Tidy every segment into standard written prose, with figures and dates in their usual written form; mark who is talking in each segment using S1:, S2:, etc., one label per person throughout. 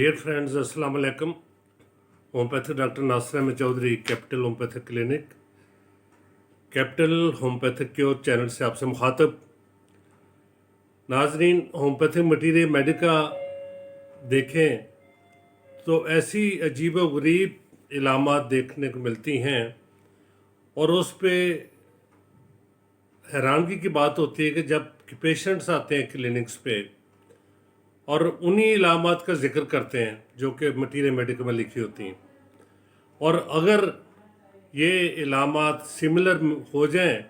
S1: Dear friends, अस्सलाम वालेकुम। Homeopathic doctor Nasir Ahmed Chaudhary, capital homeopathic clinic, capital homeopathic cure channel से आपसे मुखातब। नाजरीन, होम्योपैथिक मटीरियल मेडिका देखें तो ऐसी अजीब व गरीब इलामात देखने को मिलती हैं और उस पे हैरानगी की बात होती है कि जब पेशेंट्स आते हैं क्लिनिक्स पे और उन्हीं इलामात का जिक्र करते हैं जो कि मटीरियल मेडिका में लिखी होती हैं, और अगर ये इलामात सिमिलर हो जाएं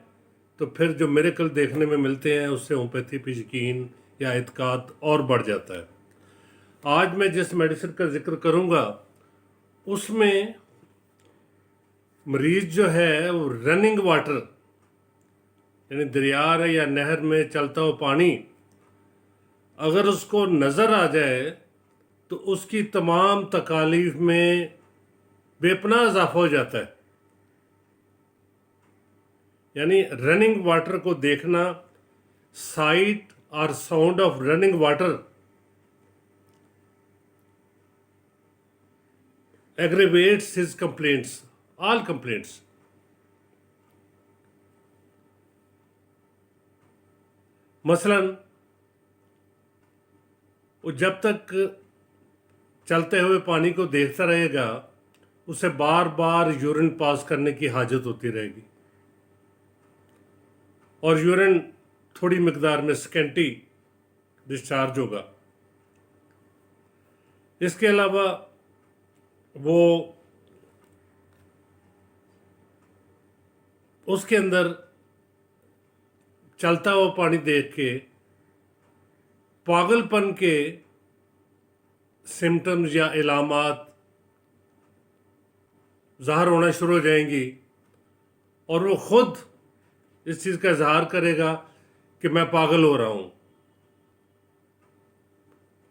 S1: तो फिर जो मिरेकल देखने में मिलते हैं उससे होम्योपैथी पे यकीन या इत्काद और बढ़ जाता है। आज मैं जिस मेडिसिन का जिक्र करूंगा उसमें मरीज जो है वो रनिंग वाटर यानी दरिया है या नहर में चलता हुआ पानी अगर उसको नज़र आ जाए तो उसकी तमाम तकालीफ में बेपनाह इजाफा हो जाता है। यानी रनिंग वाटर को देखना, साइट और sound of running water aggravates his complaints, all complaints. मसलन वो जब तक चलते हुए पानी को देखता रहेगा उसे बार बार यूरिन पास करने की हाजत होती रहेगी और यूरिन थोड़ी मिकदार में स्कैंटी डिस्चार्ज होगा। इसके अलावा वो उसके अंदर चलता हुआ पानी देख के पागलपन के सिम्टम्स या इलामात ज़ाहिर होना शुरू हो जाएंगी और वो खुद इस चीज़ का इजहार करेगा कि मैं पागल हो रहा हूँ,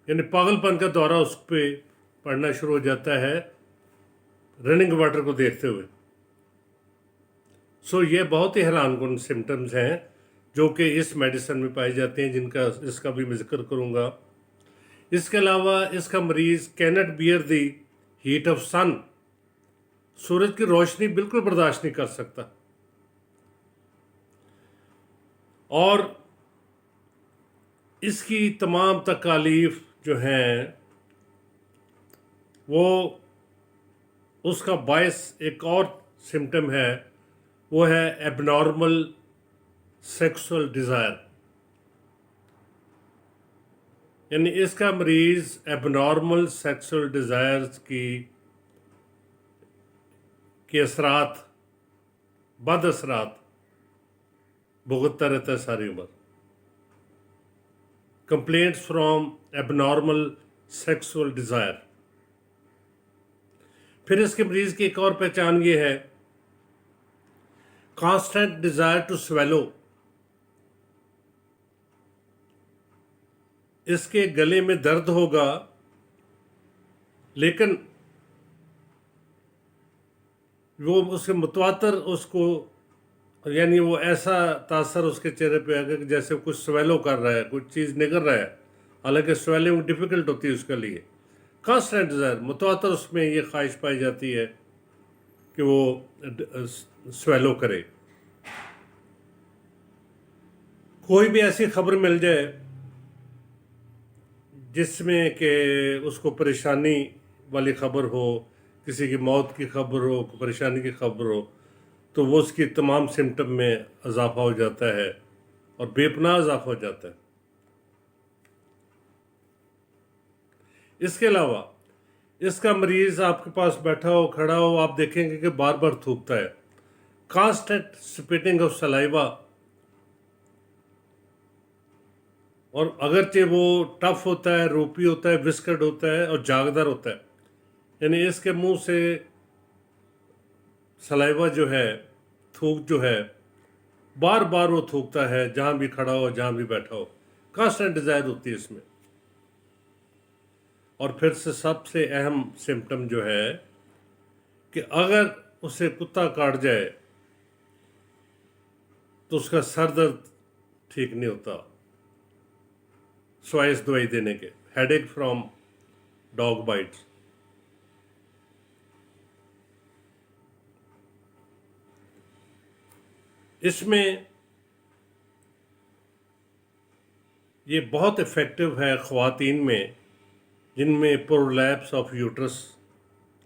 S1: यानी पागलपन का दौरा उस पर पड़ना शुरू हो जाता है रनिंग वाटर को देखते हुए। सो ये बहुत ही हैरानकुन सिम्टम्स हैं जो कि इस मेडिसिन में पाए जाते हैं, जिनका इसका भी मैं जिक्र करूँगा। इसके अलावा इसका मरीज़ cannot bear the heat of sun, सूरज की रोशनी बिल्कुल बर्दाश्त नहीं कर सकता और इसकी तमाम तकालीफ जो हैं वो उसका बायस एक और सिम्टम है, वो है एबनॉर्मल सेक्सुअल डिज़ायर। यानी इसका मरीज़ एबनॉर्मल सेक्सुअल डिज़ायर्स के असरात, बद असरात भुगतता रहता है सारी उम्र। Complaints from abnormal sexual desire. फिर इसके मरीज़ की एक और पहचान ये है, कांस्टेंट डिज़ायर टू स्वेलो। इसके गले में दर्द होगा लेकिन वो उसके मुतवातर उसको, यानी वो ऐसा तासर उसके चेहरे पे आएगा कि जैसे कुछ स्वेलो कर रहा है, कुछ चीज़ निगल रहा है, हालांकि स्वेलिंग डिफ़िकल्ट होती है उसके लिए। कांस्टेंट डिज़ायर, मुतवातर उसमें ये ख्वाहिश पाई जाती है कि वो स्वेलो करे। कोई भी ऐसी खबर मिल जाए जिसमें कि उसको परेशानी वाली खबर हो, किसी की मौत की खबर हो, परेशानी की खबर हो, तो वो उसकी तमाम सिम्टम में इजाफा हो जाता है और बेपनाह इजाफा हो जाता है। इसके अलावा इसका मरीज़ आपके पास बैठा हो, खड़ा हो, आप देखेंगे कि बार बार थूकता है। कांस्टेंट स्पिटिंग ऑफ सलाइवा, और अगरचे वो टफ होता है, रोपी होता है, विस्कर्ड होता है और जागदार होता है, यानी इसके मुंह से सलाइवा जो है, थूक जो है, बार बार वो थूकता है जहाँ भी खड़ा हो, जहाँ भी बैठा हो। कांस्टेंट डिज़ायर होती है इसमें। और फिर से सबसे अहम सिम्टम जो है कि अगर उसे कुत्ता काट जाए तो उसका सर दर्द ठीक नहीं होता, स्वाइस दवाई देने के, हेडेक फ्रॉम डॉग बाइट्स। इसमें ये बहुत इफ़ेक्टिव है ख़वातीन में जिनमें प्रोलैप्स ऑफ यूट्रस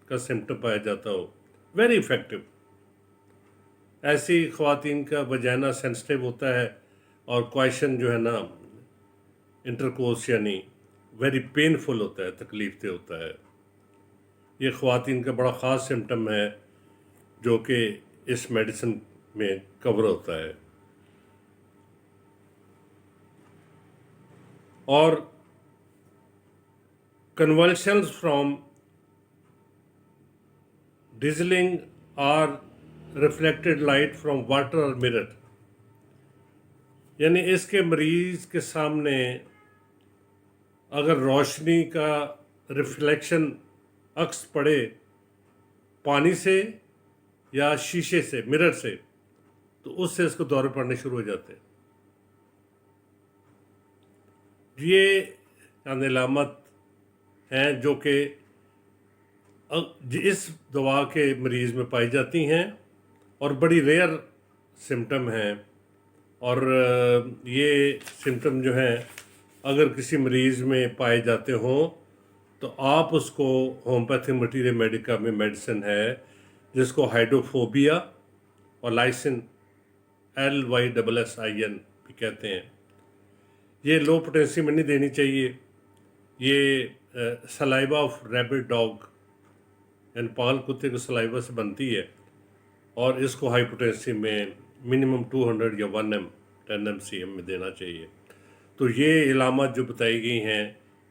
S1: का सिम्टम पाया जाता हो, वेरी इफ़ेक्टिव। ऐसी ख़वातीन का वजाना सेंसिटिव होता है और क्वेश्चन जो है ना इंटरकोर्स यानी वेरी पेनफुल होता है, तकलीफ दे होता है। ये ख़वातीन का बड़ा ख़ास सिम्टम है जो कि इस मेडिसिन में कवर होता है। और convulsions from dazzling or reflected light from water or mirror, यानी इसके मरीज़ के सामने अगर रोशनी का रिफ्लेक्शन अक्स पड़े पानी से या शीशे से, मिरर से, तो उससे इसको दौरे पड़ने शुरू हो जाते हैं। ये अलामत हैं जो कि इस दवा के मरीज़ में पाई जाती हैं और बड़ी रेयर सिम्टम हैं। और ये सिम्टम जो हैं अगर किसी मरीज़ में पाए जाते हों तो आप उसको होम्योपैथिक मटीरियल मेडिका में मेडिसिन है जिसको हाइड्रोफोबिया और लाइसिन LYSSIN भी कहते हैं। ये लो पोटेंसी में नहीं देनी चाहिए। ये सलाइवा ऑफ रैबिट डॉग यानी पागल कुत्ते के सलाइवा से बनती है और इसको हाई पोटेंसी में मिनिमम 200 या 1 10 MCM में देना चाहिए। तो ये इलामात जो बताई गई हैं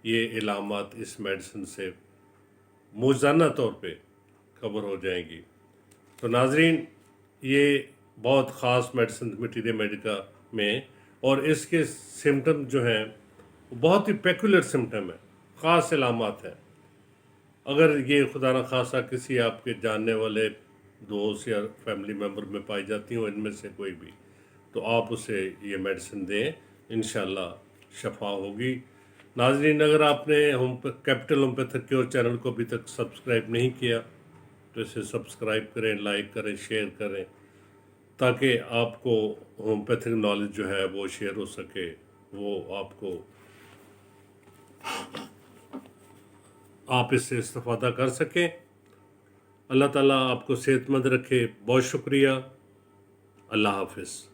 S1: ये इलामात इस मेडिसिन से मौज़ाना तौर पे कवर हो जाएंगी। तो नाजरीन ये बहुत ख़ास मेडिसिन मटीरियल मेडिका में और इसके सिम्टम जो हैं वो बहुत ही पेकुलर सिम्टम है, ख़ास इलामात हैं। अगर ये खुदा न खासा किसी आपके जानने वाले दोस्त या फैमिली मेम्बर में पाई जाती हो इनमें से कोई भी, तो आप उसे ये मेडिसिन दें, इंशाल्लाह शफा होगी। नाज़रीन अगर आपने कैपिटल होम्योपैथिक क्योर चैनल को अभी तक सब्सक्राइब नहीं किया तो इसे सब्सक्राइब करें, लाइक करें, शेयर करें ताकि आपको होम्योपैथिक नॉलेज जो है वो शेयर हो सके, वो आपको आप इससे इस्तेफ़ादा कर सकें। अल्लाह ताला आपको सेहतमंद रखे। बहुत शुक्रिया। अल्लाह हाफ़िज़।